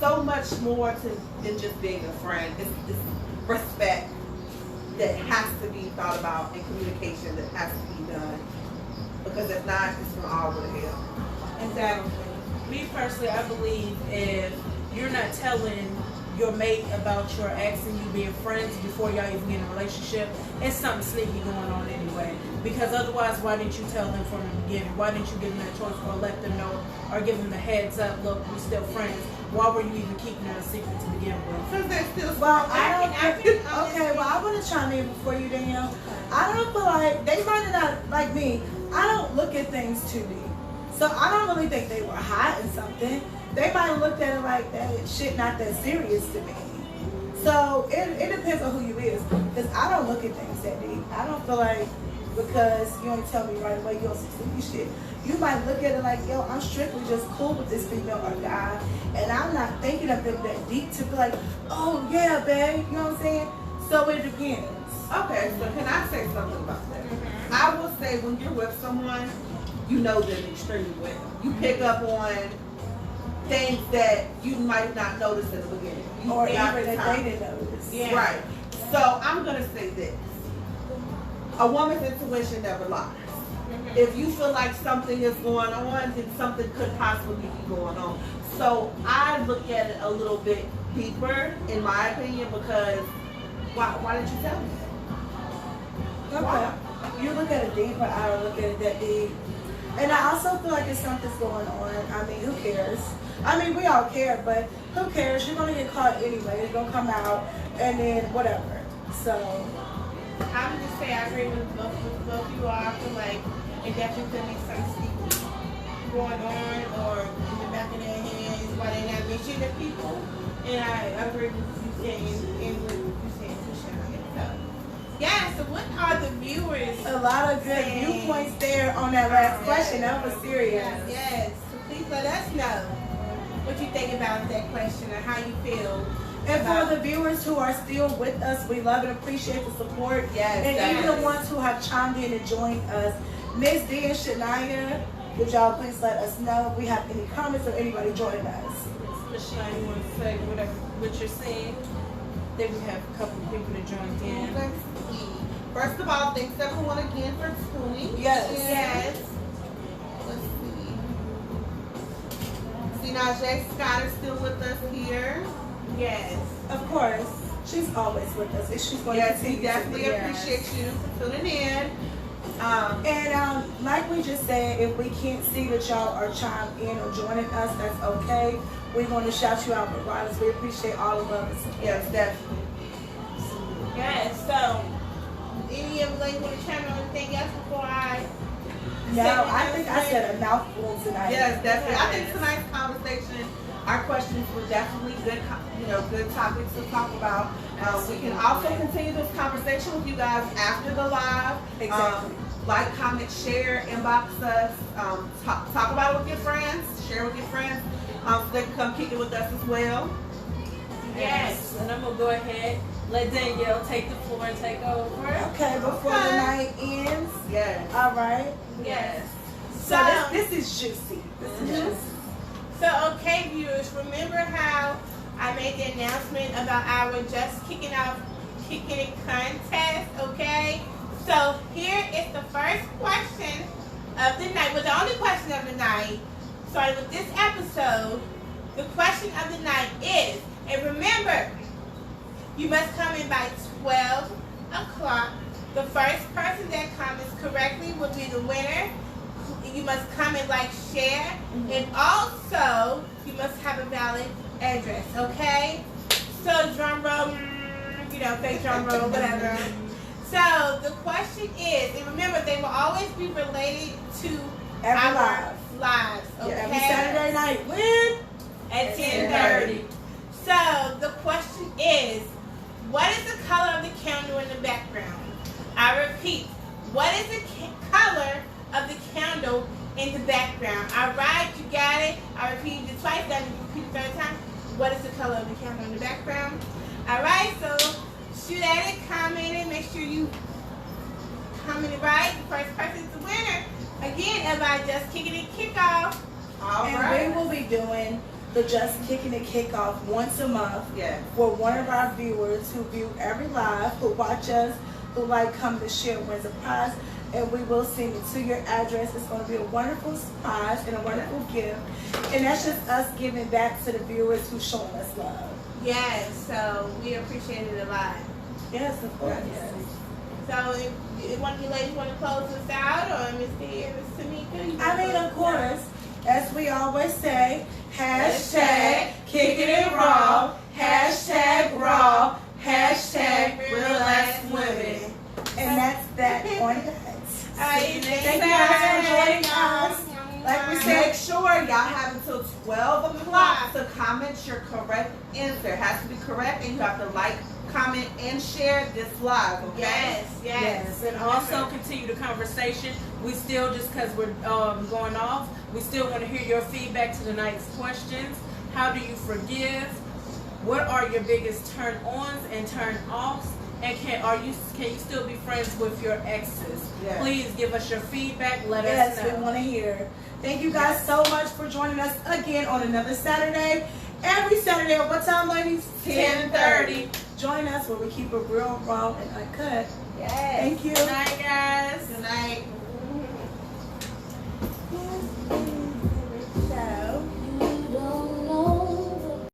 B: so much more than just being a friend. It's respect that has to be thought about and communication that has to be done. Because if not, it's gonna all go to hell.
C: Exactly.
D: Me personally, I believe if you're not telling your mate about your ex and you being friends before y'all even get in a relationship, it's something sneaky going on anyway. Because otherwise, why didn't you tell them from the beginning? Why didn't you give them that choice or let them know or give them the heads up, look, we're still friends? Why were you even keeping it a secret to begin with?
B: Because they're still
A: Well, I
C: I
A: don't.
C: can
A: Okay, well, I want to chime in before you, Danielle. I don't feel like they might not like me. I don't look at things too deep, so I don't really think they were hiding something. They might have looked at it like that shit not that serious to me. So it depends on who you is, because I don't look at things that deep. I don't feel like because you ain't tell me right away you don't see me shit. You might look at it like, yo, I'm strictly just cool with this female or guy, and I'm not thinking of them that deep to be like, oh yeah, babe, you know what I'm saying? So it depends.
B: Okay, so can I say something about that? I will say when you're with someone, you know them extremely well. You pick up on things that you might not notice in the beginning.
A: Or even
B: after
A: that
B: time.
A: they didn't notice.
C: Yeah.
B: Right. So I'm gonna say this. A woman's intuition never lies. If you feel like something is going on, then something could possibly be going on. So I look at it a little bit deeper, in my opinion, because why did you tell me?
A: Okay. You look at it deeper, I don't look at it that deep. And I also feel like if something's going on, I mean, who cares? I mean, we all care, but who cares? You're going to get caught anyway. It's going to come out, and then whatever. So
C: I would just say I agree with both you all. I feel like it definitely could be some sneaky going on or in the back of their heads while they're not mentioning people. And I agree with you saying and what you saying too, Shania. So yeah, so what are the viewers?
A: a lot of good viewpoints there on that last question. That was serious.
C: Yes. So please let us know what you think about that question or how you feel.
A: And for the viewers who are still with us, we love and appreciate the support.
B: Yes,
A: And even
B: yes.
A: the ones who have chimed in and joined us. Miss D and Shania, would y'all please let us know if we have any comments or anybody joining us?
D: Michelle, you want to say whatever what you're saying? Then we have a couple of people that joined in.
B: First of all, thanks everyone again for tuning.
A: Yes.
C: Yes.
B: Let's see. See, Najee Scott is still with us here.
C: Yes.
A: Of course. She's always with us. And she's going
B: Yes,
A: to
B: we
A: continue
B: definitely
A: to be.
B: appreciate you for tuning in.
A: And like we just said, if we can't see that y'all are chimed in or joining us, that's okay. We're going to shout you out regardless. We appreciate all the love and support.
B: Yes, definitely.
C: Yes. So, any of you ladies want to chime on anything else before I?
A: No, I think I said a mouthful tonight.
B: Yes, definitely. I think tonight's conversation, our questions were definitely good, good topics to talk about. We can also continue this conversation with you guys after the live.
A: Exactly.
B: Like, comment, share, inbox us, talk about it with your friends, share with your friends, so they can come kick it with us as well.
C: Yes.
D: And I'm going to go ahead, let Danielle take the floor and take over.
A: Okay, before the night ends.
B: Yes.
A: All right.
C: Yes.
A: So this is juicy. This is juicy.
C: So, okay, viewers, remember how I made the announcement about our Just Kicking It contest, okay? So, here is the first question of the night, well, the only question of the night, starting with this episode. The question of the night is, and remember, you must come in by 12 o'clock. The first person that comments correctly will be the winner. You must comment, like, share, and also you must have a valid address, okay? So drum roll, fake drum roll, whatever. So the question is, and remember, they will always be related to our lives, okay?
A: Yeah, every Saturday night. When?
C: At 10:30. So the question is, what is the color of the candle in the background? I repeat, what is the color of the candle in the background? All right, you got it. I repeated it twice. That means you repeat the third time. What is the color of the candle in the background? All right, so shoot at it, comment it, make sure you comment it right. The first person's the winner. Again, about Just Kicking It Kickoff.
B: All
A: And
B: right.
A: we will be doing the Just Kicking It Kickoff once a month for one of our viewers who view every live, who watch us, who come to share, wins a prize. And we will send it to your address. It's going to be a wonderful surprise and a wonderful gift. And that's just us giving back to the viewers who's showing us love.
C: Yes, so we appreciate it a lot.
A: Yes, of course.
C: Yes. So if one of you ladies want to close us out, or Miss D or Miss Tamika?
A: I mean, of course, as we always say, hashtag Kickin It RAW, hashtag raw, hashtag real ass women. And that's that on that.
C: Thank
A: Thank you guys for joining us. Like we said,
B: Make sure y'all have until 12 o'clock to comment your correct answer. It has to be correct, and you have to like, comment, and share this live, okay?
C: Yes.
D: And also continue the conversation. We still, just because we're going off, we still want to hear your feedback to tonight's questions. How do you forgive? What are your biggest turn-ons and turn-offs? And can you still be friends with your exes?
B: Yes.
D: Please give us your feedback. Let us
A: Yes,
D: know.
A: we want to hear. Thank you guys so much for joining us again on another Saturday. Every Saturday at what time, ladies?
D: 10:30.
A: Join us where we keep it real, raw, and uncut.
B: Yes.
A: Thank you.
D: Good night, guys.